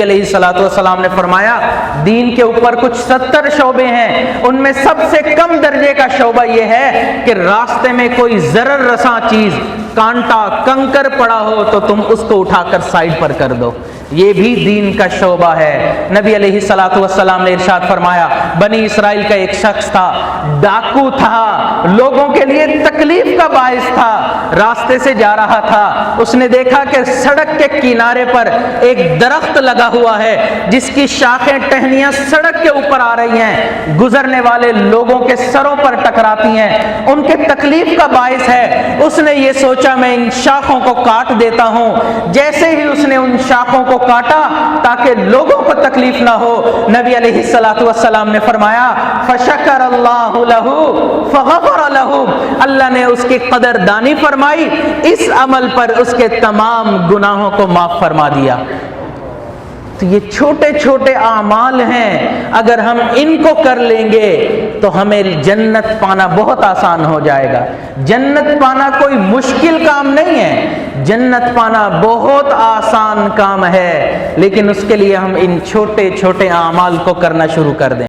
अलैहिस्सलाम ने फरमाया दीन के ऊपर कुछ 70 शोबे हैं, उनमें सबसे कम दर्जे का शोबा यह है कि रास्ते में कोई जरर रसा चीज, कांटा कंकर पड़ा हो तो तुम उसको उठाकर साइड पर कर दो, ये भी दीन का शोबा है। नबी अलैहिस्सलाम ने इरशाद फरमाया, बनी इसराइल का एक शख्स था, डाकू था, लोगों के लिए तकलीफ का बाइस था, रास्ते से जा रहा था, उसने देखा कि सड़क के किनारे पर एक दरख्त लगा हुआ है जिसकी शाखें टहनियां सड़क के ऊपर आ रही हैं, गुजरने वाले लोगों के सरों पर टकराती हैं, उनके तकलीफ का बाइस है। उसने ये सोचा मैं इन शाखों को काट देता हूं। जैसे ही उसने उन शाखों को काटा ताकि लोगों को तकलीफ ना हो, नबी अलैहिस्सलाम ने फरमाया फशकर अल्लाहु लहू फगफर लहू, अल्लाह ने उसकी कदरदानी फरमाई, इस अमल पर उसके तमाम गुनाहों को माफ फरमा दिया। तो ये छोटे छोटे आमाल हैं, अगर हम इनको कर लेंगे तो हमें जन्नत पाना बहुत आसान हो जाएगा। जन्नत पाना कोई मुश्किल काम नहीं है, जन्नत पाना बहुत आसान काम है, लेकिन उसके लिए हम इन छोटे छोटे आमाल को करना शुरू कर दें।